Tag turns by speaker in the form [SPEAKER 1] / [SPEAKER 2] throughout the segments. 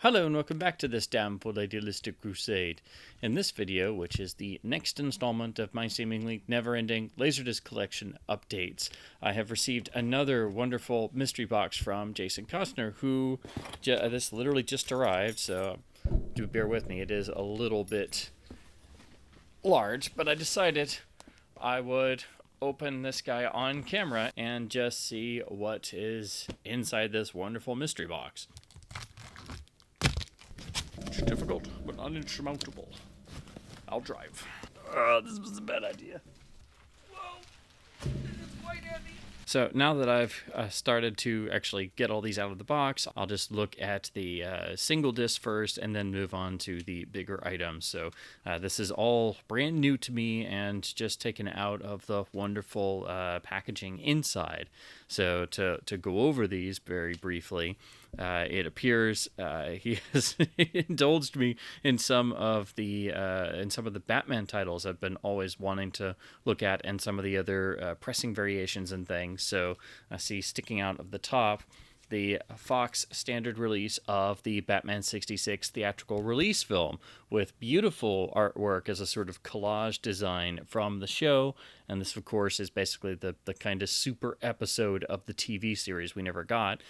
[SPEAKER 1] Hello and welcome back to this damnful idealistic crusade. In this video, which is the next installment of my seemingly never-ending Laserdisc collection updates, I have received another wonderful mystery box from Jason Koestner, who this literally just arrived, so do bear with me. It is a little bit large, but I decided I would open this guy on camera and just see what is inside this wonderful mystery box. It's difficult, but uninsurmountable. I'll drive. This was a bad idea. Whoa! This is quite heavy. So now that I've started to actually get all these out of the box, I'll just look at the single disc first and then move on to the bigger items. So this is all brand new to me and just taken out of the wonderful packaging inside. So to go over these very briefly, it appears he has indulged me in some of the Batman titles I've been always wanting to look at, and some of the other pressing variations and things. So I see sticking out of the top the Fox standard release of the Batman 66 theatrical release film with beautiful artwork as a sort of collage design from the show. And this, of course, is basically the kind of super episode of the TV series we never got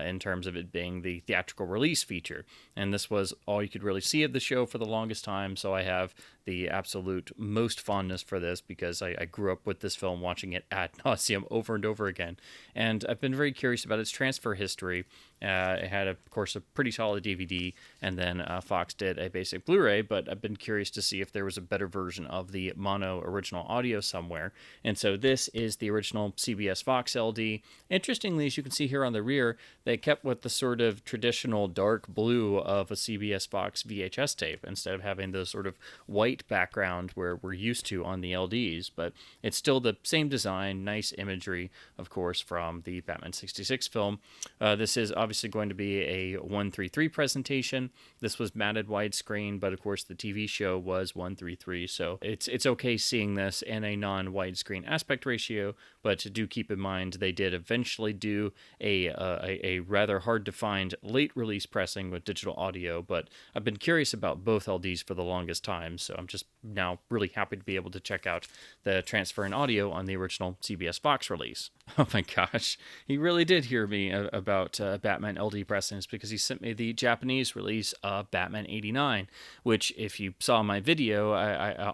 [SPEAKER 1] in terms of it being the theatrical release feature. And this was all you could really see of the show for the longest time, so I have the absolute most fondness for this because I grew up with this film, watching it ad nauseum over and over again. And I've been very curious about its transfer history. It had, of course, a pretty solid DVD, and then Fox did a basic Blu-ray, but I've been curious to see if there was a better version of the mono original audio somewhere. And so this is the original CBS Fox LD. Interestingly, as you can see here on the rear, they kept with the sort of traditional dark blue of a CBS Fox VHS tape instead of having the sort of white background where we're used to on the LDs, but it's still the same design, nice imagery, of course, from the Batman 66 film. This is obviously going to be a 1:3:3 presentation. This was matted widescreen, but of course the TV show was 1:3:3, so it's okay seeing this in a non-widescreen aspect ratio, but do keep in mind they did eventually do a rather hard to find late release pressing with digital audio, but I've been curious about both LDs for the longest time, so I'm just now really happy to be able to check out the transfer in audio on the original CBS Fox release. Oh my gosh, he really did hear me about Batman LD pressings, because he sent me the Japanese release of Batman 89, which, if you saw my video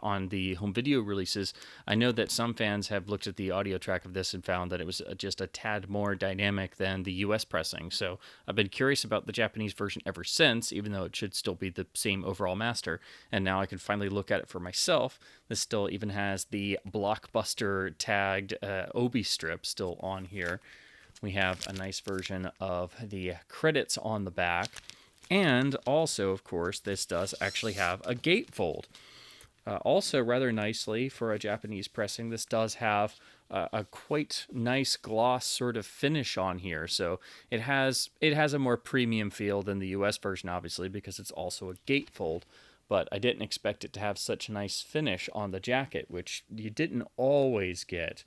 [SPEAKER 1] on the home video releases, I know that some fans have looked at the audio track of this and found that it was just a tad more dynamic than the US pressing. So I've been curious about the Japanese version ever since, even though it should still be the same overall master, and now I can finally look at it for myself. This still even has the blockbuster tagged Obi strip still on here. We have a nice version of the credits on the back, and also, of course, this does actually have a gatefold. Also, rather nicely for a Japanese pressing, this does have a quite nice gloss sort of finish on here. So it has a more premium feel than the US version, obviously, because it's also a gatefold. But I didn't expect it to have such a nice finish on the jacket, which you didn't always get.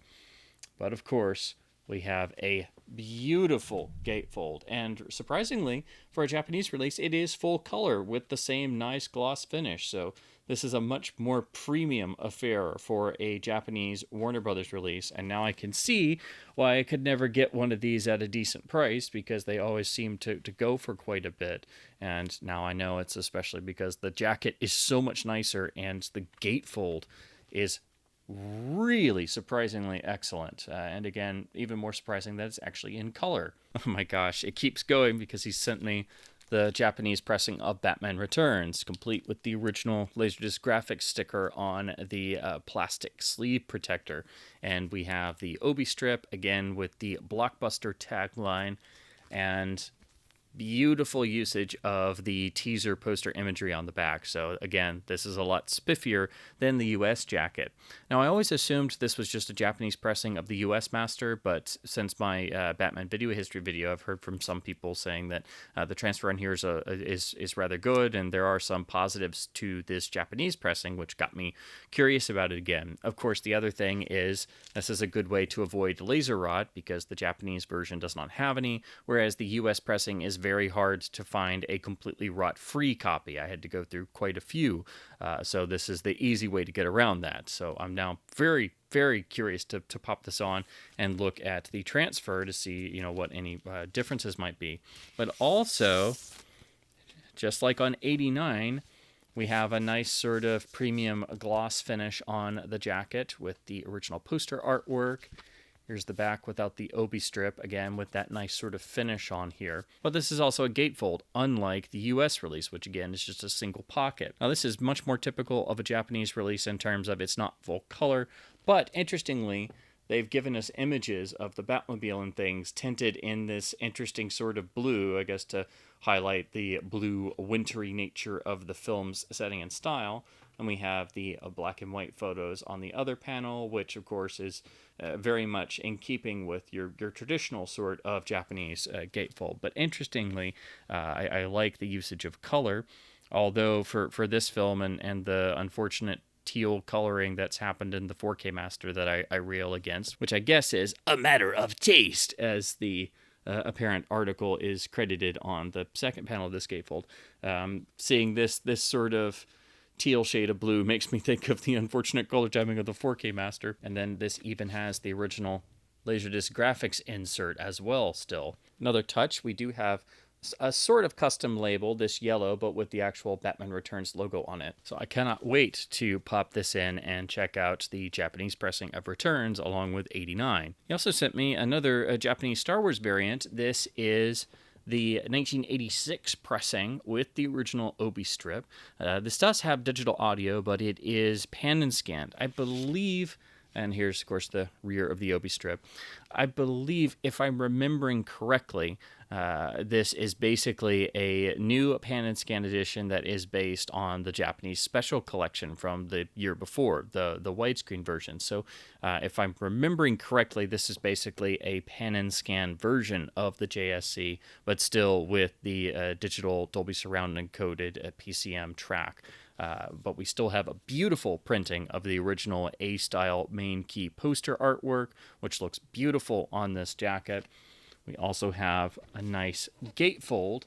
[SPEAKER 1] But of course, we have a beautiful gatefold, and surprisingly, for a Japanese release, it is full color with the same nice gloss finish. So this is a much more premium affair for a Japanese Warner Brothers release, and now I can see why I could never get one of these at a decent price, because they always seem to go for quite a bit. And now I know it's especially because the jacket is so much nicer, and the gatefold is really surprisingly excellent. And again, even more surprising that it's actually in color. Oh my gosh, it keeps going because he sent me the Japanese pressing of Batman Returns, complete with the original Laserdisc graphics sticker on the plastic sleeve protector. And we have the Obi strip, again with the blockbuster tagline, and beautiful usage of the teaser poster imagery on the back. So again, this is a lot spiffier than the US jacket. Now, I always assumed this was just a Japanese pressing of the US master, but since my Batman video history video, I've heard from some people saying that the transfer on here is rather good, and there are some positives to this Japanese pressing, which got me curious about it again. Of course, the other thing is this is a good way to avoid laser rot, because the Japanese version does not have any, whereas the US pressing is very hard to find a completely rot-free copy. I had to go through quite a few, so this is the easy way to get around that. So I'm now very, very curious to pop this on and look at the transfer to see, you know, what any differences might be. But also, just like on 89, we have a nice sort of premium gloss finish on the jacket with the original poster artwork. Here's the back without the obi strip, again with that nice sort of finish on here. But this is also a gatefold, unlike the US release, which again is just a single pocket. Now this is much more typical of a Japanese release in terms of it's not full color, but interestingly, they've given us images of the Batmobile and things tinted in this interesting sort of blue, I guess to highlight the blue wintry nature of the film's setting and style. And we have the black and white photos on the other panel, which of course is very much in keeping with your traditional sort of Japanese gatefold. But interestingly, I like the usage of color, although for this film and the unfortunate teal coloring that's happened in the 4K master that I rail against, which I guess is a matter of taste, as the apparent article is credited on the second panel of this gatefold. Seeing this sort of teal shade of blue makes me think of the unfortunate color timing of the 4K master. And then this even has the original Laserdisc graphics insert as well still. Another touch, we do have a sort of custom label, this yellow, but with the actual Batman Returns logo on it. So I cannot wait to pop this in and check out the Japanese pressing of Returns along with 89. He also sent me another Japanese Star Wars variant. This is the 1986 pressing with the original obi strip. This does have digital audio, but it is pan and scanned. I believe, and here's of course the rear of the obi strip, I believe, if I'm remembering correctly, this is basically a new pan and scan edition that is based on the Japanese special collection from the year before, the widescreen version. So if I'm remembering correctly, this is basically a pan and scan version of the JSC, but still with the digital Dolby Surround encoded PCM track. But we still have a beautiful printing of the original A-style main key poster artwork, which looks beautiful on this jacket. We also have a nice gatefold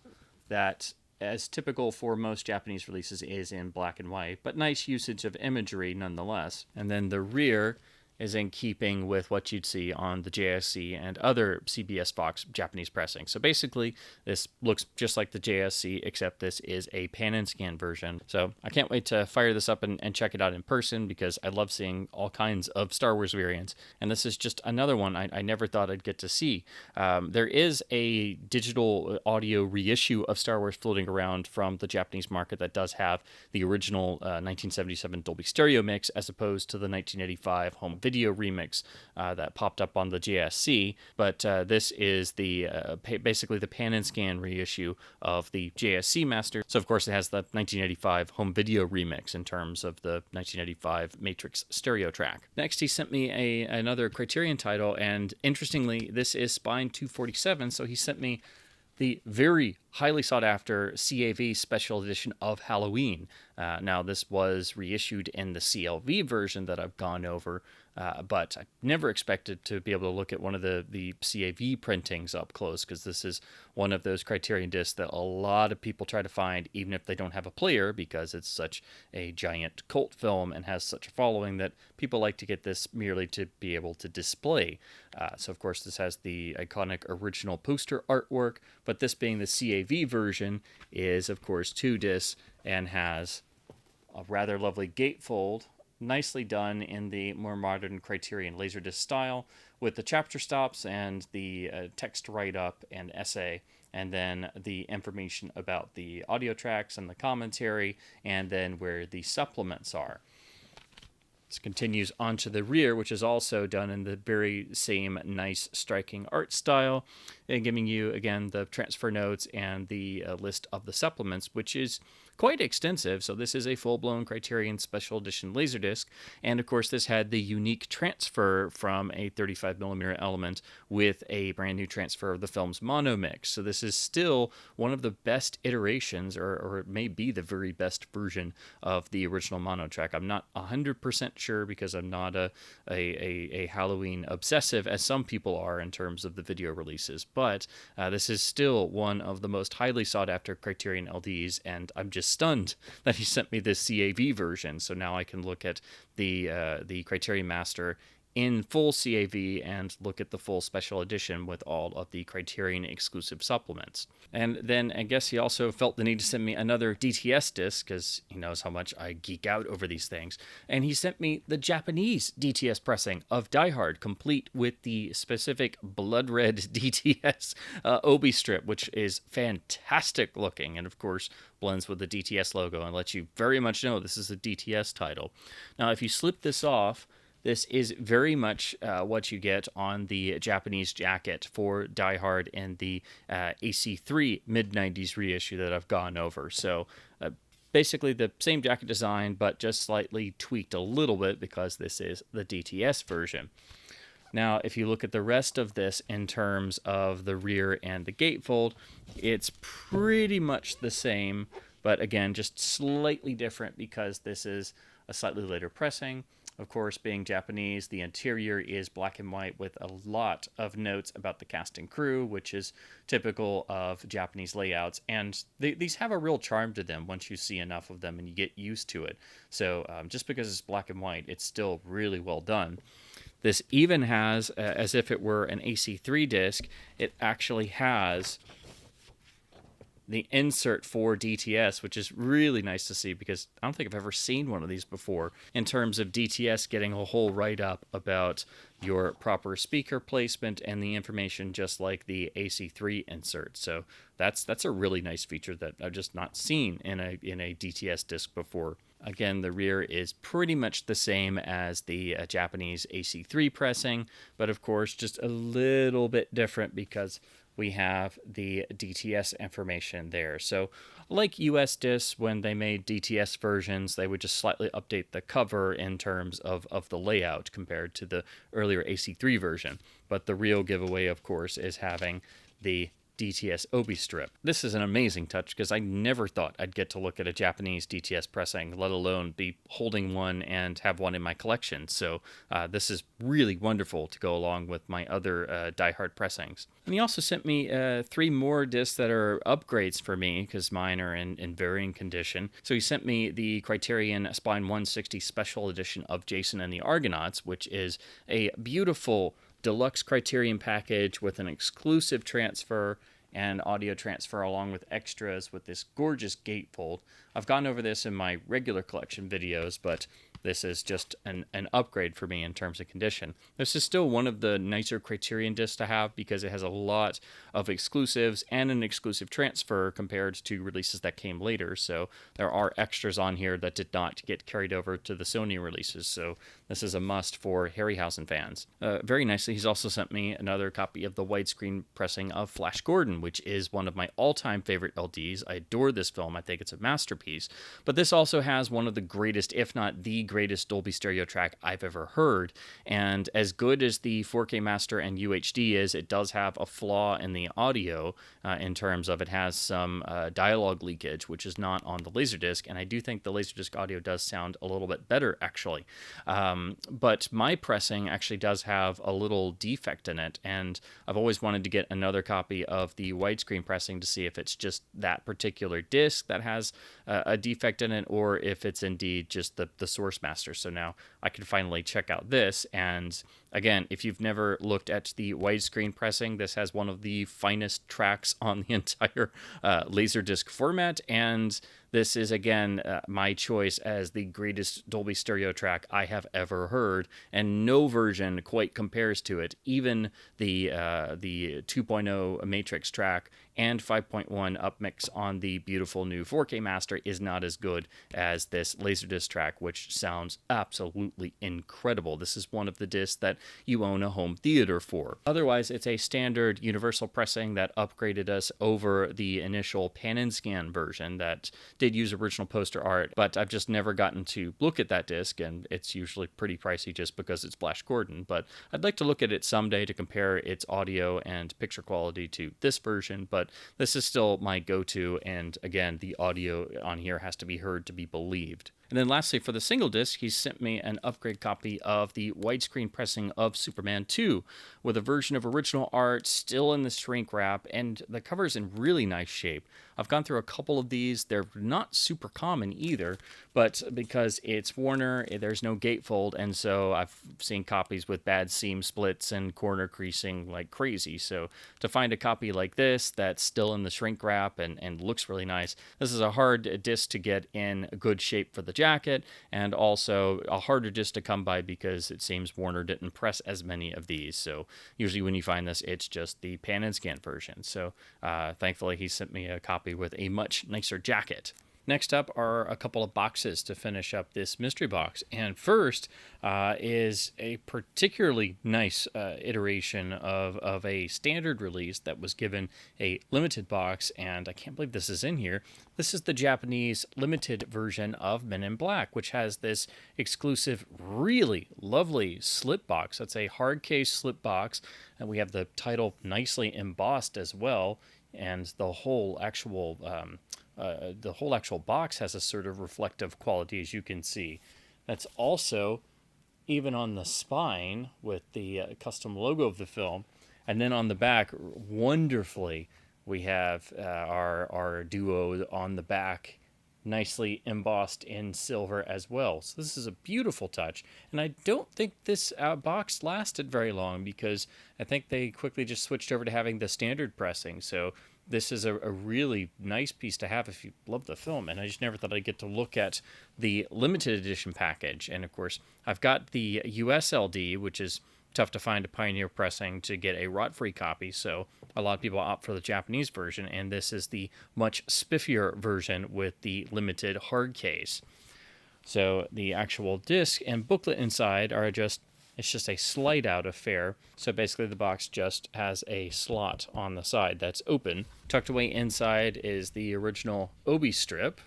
[SPEAKER 1] that, as typical for most Japanese releases, is in black and white, but nice usage of imagery nonetheless. And then the rear is in keeping with what you'd see on the JSC and other CBS Fox Japanese pressing. So basically, this looks just like the JSC, except this is a pan and scan version. So I can't wait to fire this up and check it out in person, because I love seeing all kinds of Star Wars variants. And this is just another one I never thought I'd get to see. There is a digital audio reissue of Star Wars floating around from the Japanese market that does have the original 1977 Dolby Stereo mix, as opposed to the 1985 home video remix that popped up on the JSC, but this is the basically the pan and scan reissue of the JSC master. So of course it has the 1985 home video remix in terms of the 1985 Matrix stereo track. Next, he sent me another Criterion title, and interestingly, this is Spine 247. So he sent me the very highly sought after CAV special edition of Halloween. Now, this was reissued in the CLV version that I've gone over, but I never expected to be able to look at one of the CAV printings up close, because this is one of those Criterion discs that a lot of people try to find, even if they don't have a player, because it's such a giant cult film and has such a following that people like to get this merely to be able to display. So, of course, this has the iconic original poster artwork, but this being the CAV version is, of course, 2 discs and has a rather lovely gatefold, nicely done in the more modern Criterion Laserdisc style, with the chapter stops and the text write-up and essay, and then the information about the audio tracks and the commentary, and then where the supplements are. This continues onto the rear, which is also done in the very same nice, striking art style, and giving you, again, the transfer notes and the list of the supplements, which is quite extensive. So this is a full-blown Criterion Special Edition Laserdisc, and of course this had the unique transfer from a 35mm element with a brand new transfer of the film's mono mix. So this is still one of the best iterations, or it may be the very best version of the original mono track. I'm not 100% not sure because I'm not a Halloween obsessive as some people are in terms of the video releases. But this is still one of the most highly sought after Criterion LDs, and I'm just stunned that he sent me this CAV version. So now I can look at the Criterion Master in full CAV and look at the full special edition with all of the Criterion exclusive supplements. And then I guess he also felt the need to send me another DTS disc because he knows how much I geek out over these things. And he sent me the Japanese DTS pressing of Die Hard, complete with the specific blood red DTS obi strip, which is fantastic looking and of course blends with the DTS logo and lets you very much know this is a DTS title. Now if you slip this off, this is very much what you get on the Japanese jacket for Die Hard in the AC3 mid-90s reissue that I've gone over. So basically the same jacket design, but just slightly tweaked a little bit because this is the DTS version. Now, if you look at the rest of this in terms of the rear and the gatefold, it's pretty much the same, but again, just slightly different because this is a slightly later pressing. Of course, being Japanese, the interior is black and white with a lot of notes about the cast and crew, which is typical of Japanese layouts. And these have a real charm to them once you see enough of them and you get used to it. So just because it's black and white, it's still really well done. This even has, as if it were an AC3 disc, it actually has the insert for DTS, which is really nice to see because I don't think I've ever seen one of these before in terms of DTS getting a whole write-up about your proper speaker placement and the information just like the AC3 insert. So that's a really nice feature that I've just not seen in a DTS disc before. Again, the rear is pretty much the same as the Japanese AC3 pressing, but of course just a little bit different because we have the DTS information there. So like US discs, when they made DTS versions, they would just slightly update the cover in terms of the layout compared to the earlier AC3 version. But the real giveaway, of course, is having the DTS obi strip. This is an amazing touch because I never thought I'd get to look at a Japanese DTS pressing, let alone be holding one and have one in my collection. So this is really wonderful to go along with my other Die Hard pressings. And he also sent me 3 more discs that are upgrades for me because mine are in varying condition. So he sent me the Criterion Spline 160 Special Edition of Jason and the Argonauts, which is a beautiful deluxe Criterion package with an exclusive transfer and audio transfer along with extras with this gorgeous gatefold. I've gone over this in my regular collection videos, but this is just an upgrade for me in terms of condition. This is still one of the nicer Criterion discs to have because it has a lot of exclusives and an exclusive transfer compared to releases that came later. So there are extras on here that did not get carried over to the Sony releases. So this is a must for Harryhausen fans. Very nicely, he's also sent me another copy of the widescreen pressing of Flash Gordon, which is one of my all-time favorite LDs. I adore this film. I think it's a masterpiece. But this also has one of the greatest, if not the greatest Dolby Stereo track I've ever heard. And as good as the 4K Master and UHD is, it does have a flaw in the audio in terms of it has some dialogue leakage, which is not on the Laserdisc. And I do think the Laserdisc audio does sound a little bit better, actually. But my pressing actually does have a little defect in it. And I've always wanted to get another copy of the widescreen pressing to see if it's just that particular disc that has a defect in it or if it's indeed just the source master. So now I can finally check out this. And again, if you've never looked at the widescreen pressing, this has one of the finest tracks on the entire Laserdisc format. And this is, again, my choice as the greatest Dolby Stereo track I have ever heard, and no version quite compares to it. Even the 2.0 Matrix track and 5.1 upmix on the beautiful new 4K Master is not as good as this Laserdisc track, which sounds absolutely incredible. This is one of the discs that you own a home theater for. Otherwise, it's a standard universal pressing that upgraded us over the initial pan and scan version that did use original poster art, but I've just never gotten to look at that disc, and it's usually pretty pricey just because it's Flash Gordon. But I'd like to look at it someday to compare its audio and picture quality to this version, but this is still my go-to, and again, the audio on here has to be heard to be believed. And then lastly, for the single disc, he sent me an upgrade copy of the widescreen pressing of Superman 2 with a version of original art still in the shrink wrap, and the cover's in really nice shape. I've gone through a couple of these. They're not super common either, but because it's Warner, there's no gatefold, and so I've seen copies with bad seam splits and corner creasing like crazy. So to find a copy like this that's still in the shrink wrap and looks really nice, this is a hard disc to get in good shape for the jacket, and also a harder disc to come by because it seems Warner didn't press as many of these. So usually when you find this, it's just the pan and scan version. So thankfully he sent me a copy with a much nicer jacket. Next up are a couple of boxes to finish up this mystery box. And first is a particularly nice iteration of a standard release that was given a limited box. And I can't believe this is in here. This is the Japanese limited version of Men in Black, which has this exclusive, really lovely slip box. That's a hard case slip box. And we have the title nicely embossed as well. And the whole actual box has a sort of reflective quality, as you can see. That's also even on the spine with the custom logo of the film. And then on the back, wonderfully, we have our duo on the back, nicely embossed in silver as well. So this is a beautiful touch. And I don't think this box lasted very long because I think they quickly just switched over to having the standard pressing. So this is a really nice piece to have if you love the film. And I just never thought I'd get to look at the limited edition package. And of course, I've got the US LD, which is tough to find a Pioneer pressing to get a rot-free copy. So a lot of people opt for the Japanese version. And this is the much spiffier version with the limited hard case. So the actual disc and booklet inside are it's just a slide out affair. So basically the box just has a slot on the side that's open. Tucked away inside is the original Obi strip.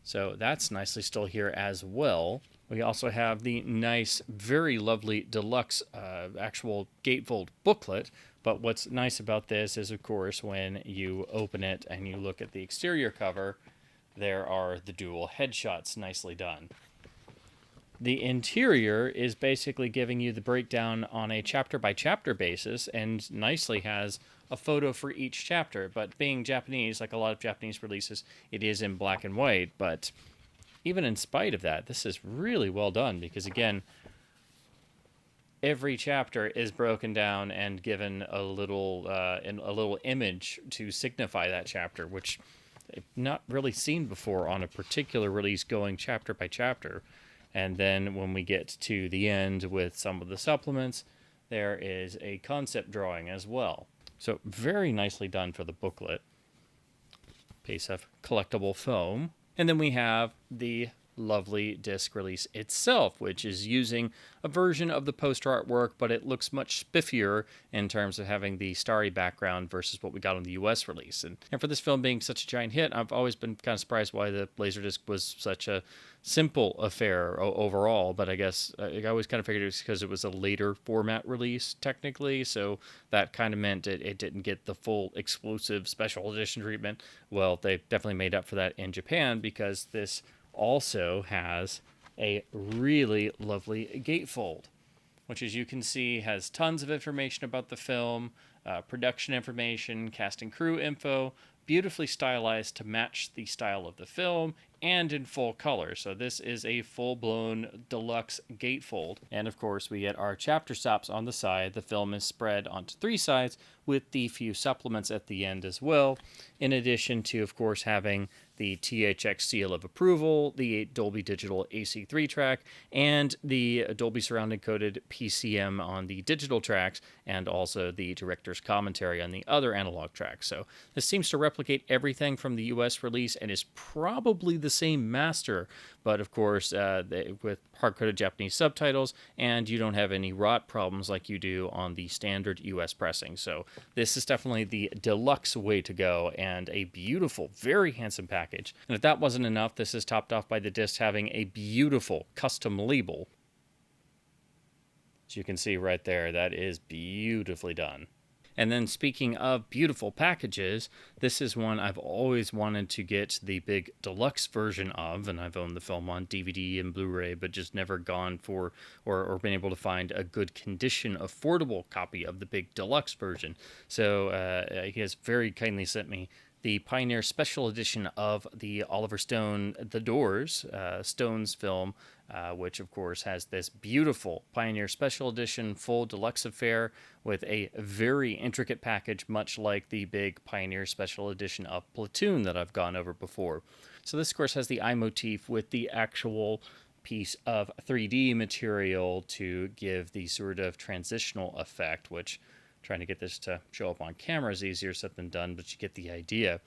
[SPEAKER 1] So that's nicely still here as well. We also have the nice, very lovely deluxe actual gatefold booklet. But what's nice about this is, of course, when you open it and you look at the exterior cover, there are the dual headshots nicely done. The interior is basically giving you the breakdown on a chapter-by-chapter basis and nicely has a photo for each chapter. But being Japanese, like a lot of Japanese releases, it is in black and white. But even in spite of that, this is really well done because, again, every chapter is broken down and given a little image to signify that chapter, which I've not really seen before on a particular release going chapter by chapter. And then when we get to the end with some of the supplements, there is a concept drawing as well. So very nicely done for the booklet. Piece of collectible foam. And then we have the lovely disc release itself, which is using a version of the poster artwork, but it looks much spiffier in terms of having the starry background versus what we got on the US release. And for this film being such a giant hit, I've always been kind of surprised why the Laserdisc was such a simple affair overall, but I guess I always kind of figured it was because it was a later format release technically, so that kind of meant it didn't get the full exclusive special edition treatment. Well, they definitely made up for that in Japan because this also has a really lovely gatefold, which, as you can see, has tons of information about the film, production information, cast and crew info, beautifully stylized to match the style of the film, and in full color. So this is a full-blown deluxe gatefold. And of course, we get our chapter stops on the side. The film is spread onto 3 sides with the few supplements at the end as well, in addition to, of course, having the THX seal of approval, the Dolby Digital AC3 track, and the Dolby Surround encoded PCM on the digital tracks, and also the director's commentary on the other analog tracks. So this seems to replicate everything from the US release and is probably the same master, but of course with hard-coded Japanese subtitles, and you don't have any rot problems like you do on the standard US pressing. So this is definitely the deluxe way to go, and a beautiful, very handsome package. And if that wasn't enough, this is topped off by the disc having a beautiful custom label. As you can see right there, that is beautifully done. And then speaking of beautiful packages, this is one I've always wanted to get the big deluxe version of, and I've owned the film on DVD and Blu-ray, but just never gone for or been able to find a good condition, affordable copy of the big deluxe version. So he has very kindly sent me the Pioneer Special Edition of the Oliver Stone The Doors, Stone's film, which of course has this beautiful Pioneer Special Edition full deluxe affair with a very intricate package, much like the big Pioneer Special Edition of Platoon that I've gone over before. So this, of course, has the eye motif with the actual piece of 3D material to give the sort of transitional effect, which trying to get this to show up on camera is easier said than done, but you get the idea.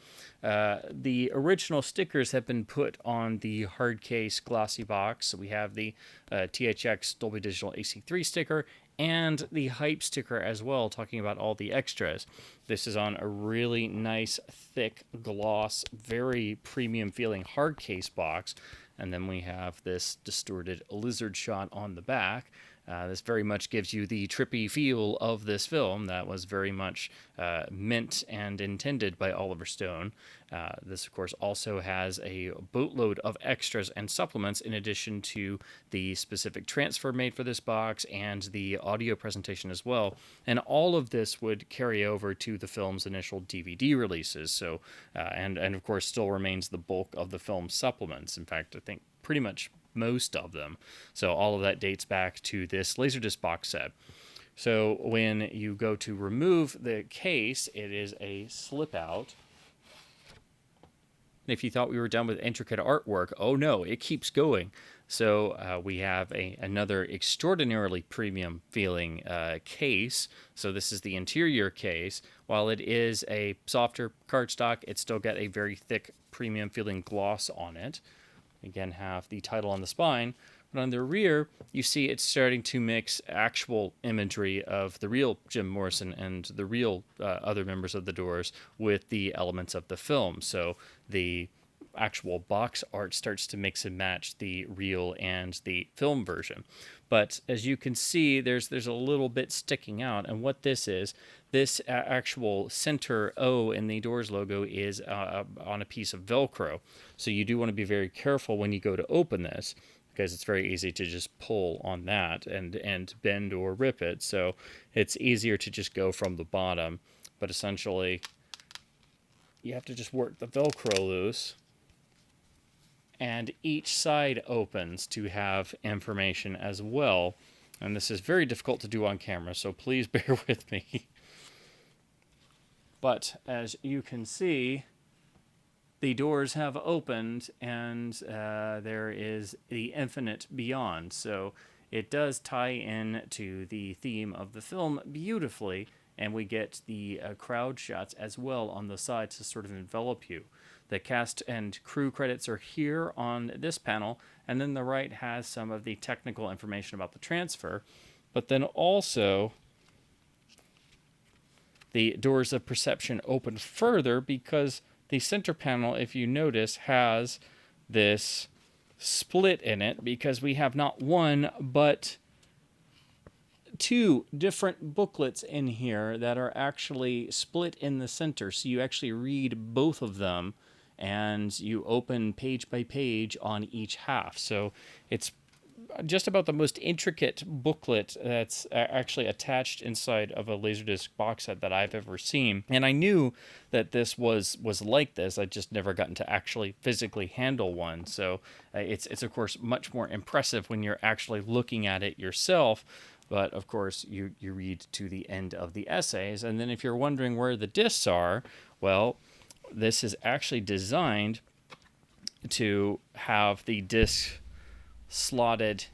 [SPEAKER 1] The original stickers have been put on the hard case glossy box. So we have the THX Dolby Digital AC3 sticker and the hype sticker as well, talking about all the extras. This is on a really nice, thick gloss, very premium feeling hard case box. And then we have this distorted lizard shot on the back. This very much gives you the trippy feel of this film that was very much meant and intended by Oliver Stone. This, of course, also has a boatload of extras and supplements in addition to the specific transfer made for this box and the audio presentation as well. And all of this would carry over to the film's initial DVD releases. So, and of course, still remains the bulk of the film's supplements. In fact, I think pretty much most of them. So all of that dates back to this Laserdisc box set. So when you go to remove the case, it is a slip out. If you thought we were done with intricate artwork, oh no, it keeps going. So we have another extraordinarily premium feeling case. So this is the interior case. While it is a softer cardstock, it's still got a very thick premium feeling gloss on it. Again, have the title on the spine, but on the rear, you see it's starting to mix actual imagery of the real Jim Morrison and the real other members of the Doors with the elements of the film. So the actual box art starts to mix and match the real and the film version. But as you can see, there's a little bit sticking out, and what this is, this actual center O in the Doors logo is on a piece of Velcro. So you do want to be very careful when you go to open this, because it's very easy to just pull on that and bend or rip it. So it's easier to just go from the bottom, but essentially you have to just work the Velcro loose, and each side opens to have information as well. And this is very difficult to do on camera, so please bear with me. But as you can see, the doors have opened, and there is the infinite beyond. So it does tie in to the theme of the film beautifully, and we get the crowd shots as well on the sides to sort of envelop you. The cast and crew credits are here on this panel, and then the right has some of the technical information about the transfer, but then also the doors of perception open further because the center panel, if you notice, has this split in it because we have not one but two different booklets in here that are actually split in the center. So you actually read both of them and you open page by page on each half. So it's just about the most intricate booklet that's actually attached inside of a Laserdisc box set that I've ever seen. And I knew that this was like this. I just never gotten to actually physically handle one. So it's of course much more impressive when you're actually looking at it yourself. But of course you read to the end of the essays. And then if you're wondering where the discs are, well, this is actually designed to have the disc slotted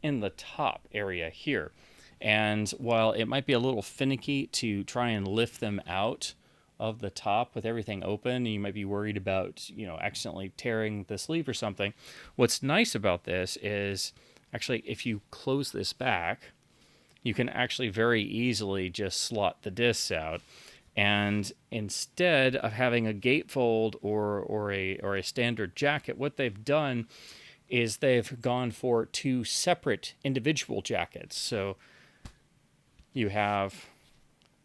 [SPEAKER 1] in the top area here. And while it might be a little finicky to try and lift them out of the top with everything open, and you might be worried about, accidentally tearing the sleeve or something, what's nice about this is actually if you close this back, you can actually very easily just slot the discs out. And instead of having a gatefold or a standard jacket, what they've done is they've gone for two separate individual jackets. So you have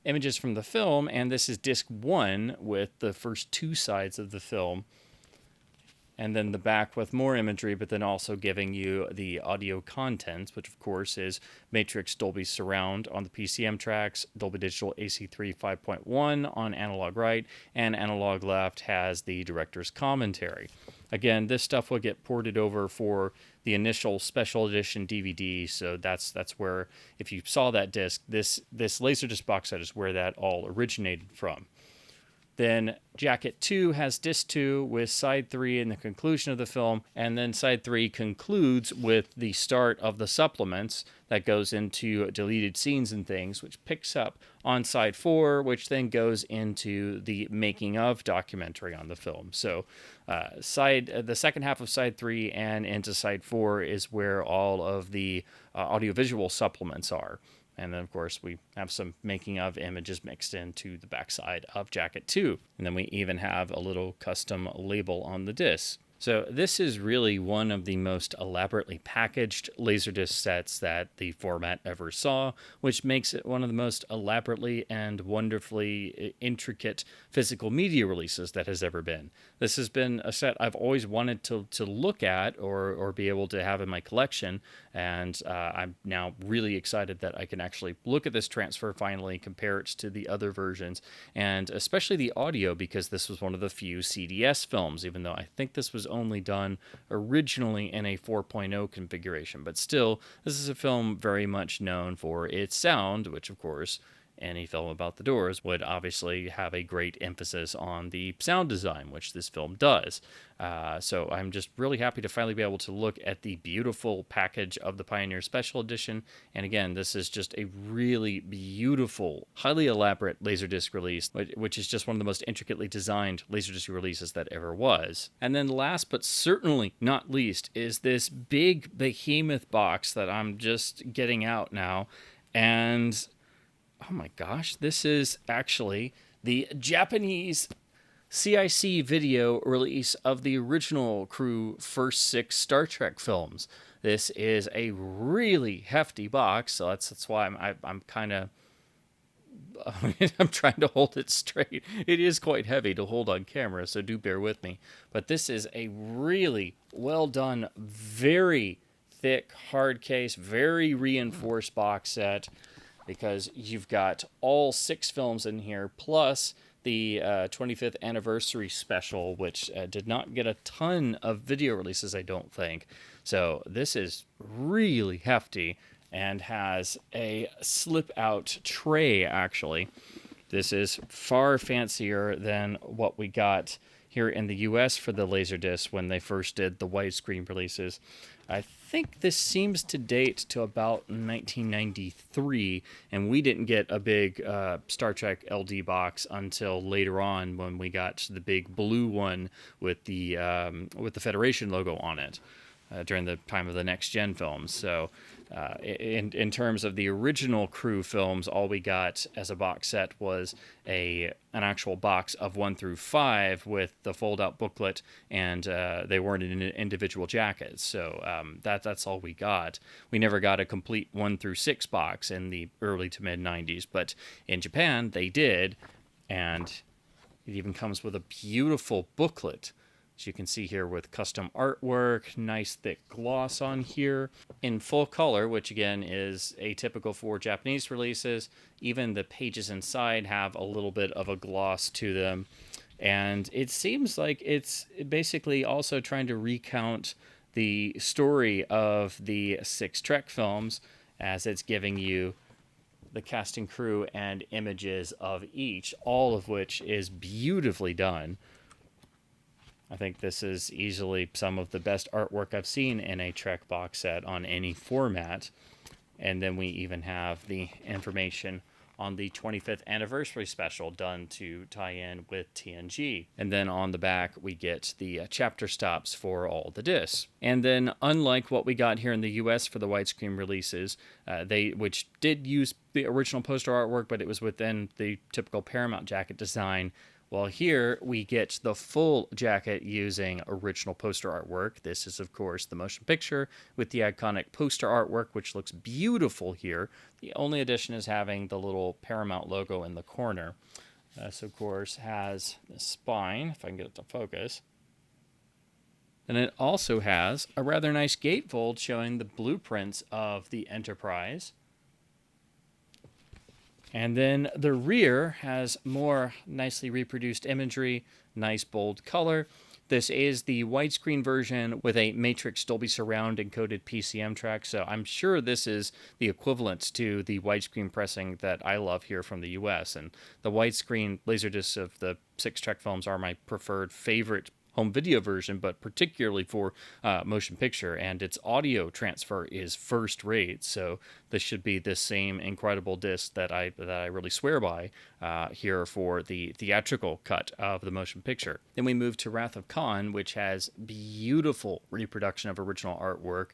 [SPEAKER 1] images from the film, and this is disc 1 with the first 2 sides of the film. And then the back with more imagery, but then also giving you the audio contents, which of course is Matrix Dolby Surround on the PCM tracks, Dolby Digital AC3 5.1 on analog right, and analog left has the director's commentary. Again, this stuff will get ported over for the initial special edition DVD, so that's where, if you saw that disc, this Laserdisc box set is where that all originated from. Then Jacket 2 has Disc 2 with Side 3 in the conclusion of the film, and then Side 3 concludes with the start of the supplements that goes into deleted scenes and things, which picks up on Side 4, which then goes into the making of documentary on the film. So the second half of Side 3 and into Side 4 is where all of the audiovisual supplements are. And then, of course, we have some making of images mixed into the backside of Jacket 2. And then we even have a little custom label on the disc. So this is really one of the most elaborately packaged Laserdisc sets that the format ever saw, which makes it one of the most elaborately and wonderfully intricate physical media releases that has ever been. This has been a set I've always wanted to look at or be able to have in my collection, and I'm now really excited that I can actually look at this transfer finally, compare it to the other versions, and especially the audio, because this was one of the few CDS films, even though I think this was only done originally in a 4.0 configuration. But still, this is a film very much known for its sound, which of course any film about the Doors would obviously have a great emphasis on the sound design, which this film does. So I'm just really happy to finally be able to look at the beautiful package of the Pioneer Special Edition. And again, this is just a really beautiful, highly elaborate Laserdisc release, which is just one of the most intricately designed Laserdisc releases that ever was. And then last but certainly not least is this big behemoth box that I'm just getting out now. And oh my gosh, this is actually the Japanese CIC video release of the original crew first 6 Star Trek films. This is a really hefty box, so that's why I'm kind of I'm trying to hold it straight. It is quite heavy to hold on camera, so do bear with me. But this is a really well done, very thick hard case, very reinforced box set, because you've got all 6 films in here, plus the 25th anniversary special, which did not get a ton of video releases, I don't think. So this is really hefty and has a slip-out tray, actually. This is far fancier than what we got here in the US for the Laserdisc when they first did the widescreen releases. I think this seems to date to about 1993, and we didn't get a big Star Trek LD box until later on when we got the big blue one with the Federation logo on it during the time of the Next Gen films. So in terms of the original crew films, all we got as a box set was an actual box of 1 through 5 with the fold-out booklet, and they weren't in individual jackets. So that's all we got. We never got a complete 1 through 6 box in the early to mid 90s, but in Japan they did, and it even comes with a beautiful booklet, as you can see here, with custom artwork, nice thick gloss on here, in full color, which again is atypical for Japanese releases. Even the pages inside have a little bit of a gloss to them, and it seems like it's basically also trying to recount the story of the 6 Trek films, as it's giving you the cast and crew and images of each, all of which is beautifully done. I think this is easily some of the best artwork I've seen in a Trek box set on any format. And then we even have the information on the 25th anniversary special done to tie in with TNG. And then on the back, we get the chapter stops for all the discs. And then, unlike what we got here in the US for the widescreen releases, which did use the original poster artwork, but it was within the typical Paramount jacket design, Well, here we get the full jacket using original poster artwork. This is, of course, the motion picture with the iconic poster artwork, which looks beautiful here. The only addition is having the little Paramount logo in the corner. This, of course, has the spine, if I can get it to focus. And it also has a rather nice gatefold showing the blueprints of the Enterprise. And then the rear has more nicely reproduced imagery, nice bold color. This is the widescreen version with a Matrix Dolby Surround encoded PCM track, so I'm sure this is the equivalent to the widescreen pressing that I love here from the US. And the widescreen Laserdiscs of the 6-track films are my preferred favorite home video version, but particularly for motion picture, and its audio transfer is first rate. So this should be the same incredible disc that I really swear by here for the theatrical cut of the motion picture. Then we move to Wrath of Khan, which has beautiful reproduction of original artwork,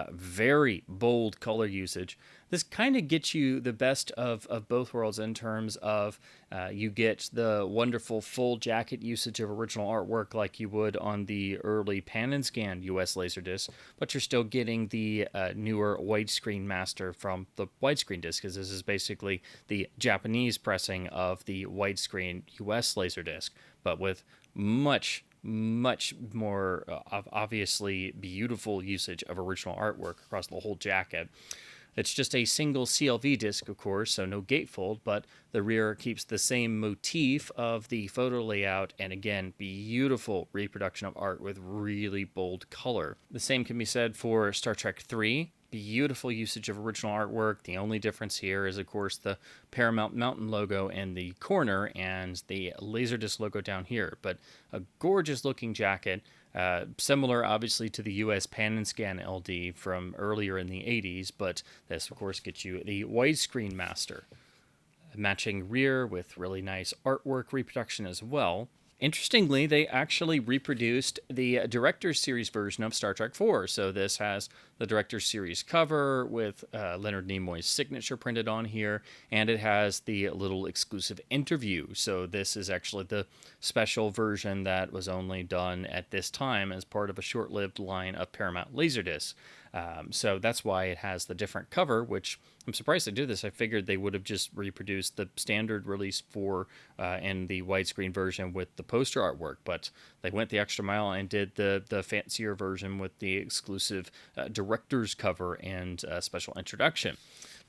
[SPEAKER 1] very bold color usage. This kind of gets you the best of both worlds in terms of you get the wonderful full jacket usage of original artwork like you would on the early pan and scan US Laserdisc, but you're still getting the newer widescreen master from the widescreen disc, because this is basically the Japanese pressing of the widescreen US Laserdisc, but with much more obviously beautiful usage of original artwork across the whole jacket. It's just a single CLV disc, of course, so no gatefold, but the rear keeps the same motif of the photo layout, and again, beautiful reproduction of art with really bold color. The same can be said for Star Trek 3. Beautiful usage of original artwork. The only difference here is, of course, the Paramount Mountain logo in the corner and the Laserdisc logo down here, but a gorgeous looking jacket. Similar, obviously, to the US Pan and Scan LD from earlier in the 80s, but this, of course, gets you the widescreen master. Matching rear with really nice artwork reproduction as well. Interestingly, they actually reproduced the Director's Series version of Star Trek IV. So this has the Director's Series cover with Leonard Nimoy's signature printed on here, and it has the little exclusive interview. So this is actually the special version that was only done at this time as part of a short-lived line of Paramount Laserdiscs. So that's why it has the different cover, which I'm surprised they did this. I figured they would have just reproduced the standard release for and the widescreen version with the poster artwork, but they went the extra mile and did the fancier version with the exclusive director's cover and special introduction.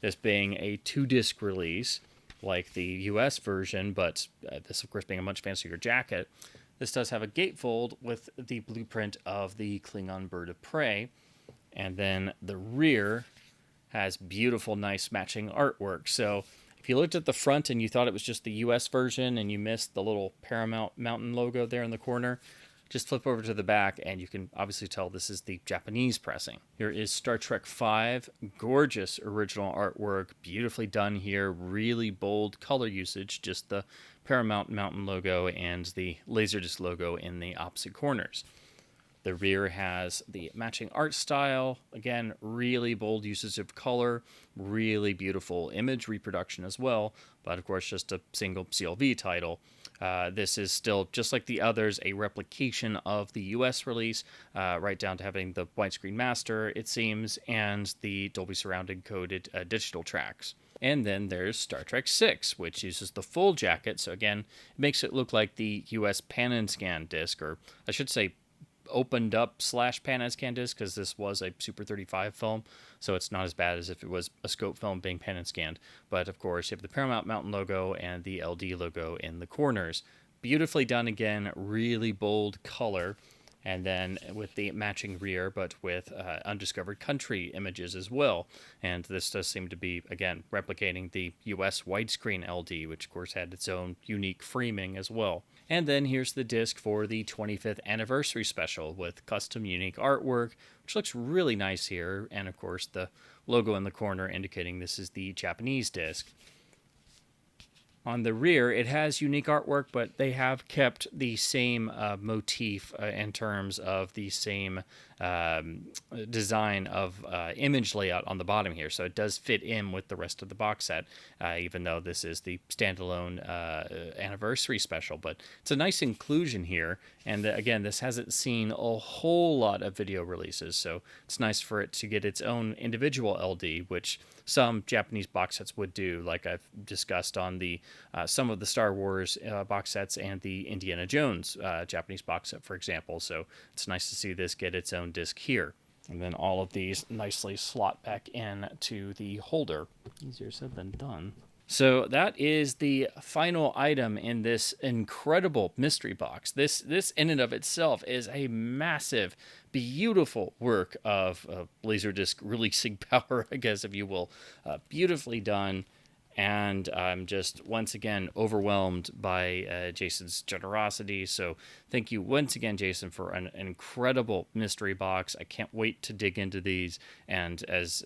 [SPEAKER 1] This being a 2-disc release like the US version, but this, of course, being a much fancier jacket. This does have a gatefold with the blueprint of the Klingon bird of prey. And then the rear has beautiful, nice matching artwork. So if you looked at the front and you thought it was just the US version and you missed the little Paramount Mountain logo there in the corner, just flip over to the back and you can obviously tell this is the Japanese pressing. Here is Star Trek V, gorgeous original artwork, beautifully done here, really bold color usage, just the Paramount Mountain logo and the Laserdisc logo in the opposite corners. The rear has the matching art style. Again, really bold usage of color, really beautiful image reproduction as well, but of course just a single CLV title. This is still, just like the others, a replication of the US release, right down to having the widescreen master, it seems, and the Dolby Surround encoded digital tracks. And then there's Star Trek VI, which uses the full jacket, so again, it makes it look like the US Pan and Scan disc, or I should say opened up / pan and scan disc, because this was a Super 35 film, so it's not as bad as if it was a scope film being pan and scanned. But of course, you have the Paramount Mountain logo and the LD logo in the corners. Beautifully done again, really bold color, and then with the matching rear, but with undiscovered country images as well. And this does seem to be, again, replicating the US widescreen LD, which of course had its own unique framing as well. And then here's the disc for the 25th anniversary special with custom unique artwork, which looks really nice here. And of course, the logo in the corner indicating this is the Japanese disc. On the rear, it has unique artwork, but they have kept the same motif in terms of the same design of image layout on the bottom here. So it does fit in with the rest of the box set, even though this is the standalone anniversary special. But it's a nice inclusion here. And again, this hasn't seen a whole lot of video releases, so it's nice for it to get its own individual LD, which some Japanese box sets would do, like I've discussed on the some of the Star Wars box sets and the Indiana Jones Japanese box set, for example. So it's nice to see this get its own disc here. And then all of these nicely slot back in to the holder. Easier said than done. So that is the final item in this incredible mystery box. This in and of itself is a massive, beautiful work of Laserdisc releasing power, I guess, if you will. Beautifully done. And I'm just once again overwhelmed by Jason's generosity. So thank you once again, Jason, for an incredible mystery box. I can't wait to dig into these. And as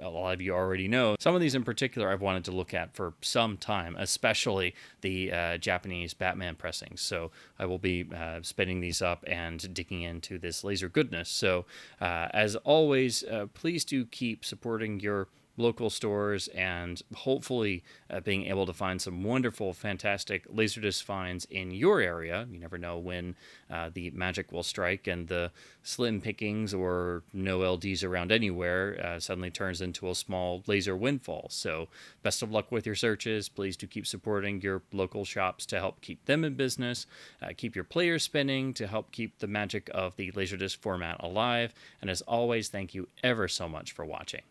[SPEAKER 1] a lot of you already know, some of these in particular I've wanted to look at for some time, especially the Japanese Batman pressings. So I will be spinning these up and digging into this laser goodness. So as always, please do keep supporting your local stores and hopefully being able to find some wonderful, fantastic Laserdisc finds in your area. You never know when the magic will strike and the slim pickings or no LDs around anywhere suddenly turns into a small laser windfall. So best of luck with your searches. Please do keep supporting your local shops to help keep them in business, keep your players spinning to help keep the magic of the Laserdisc format alive. And as always, thank you ever so much for watching.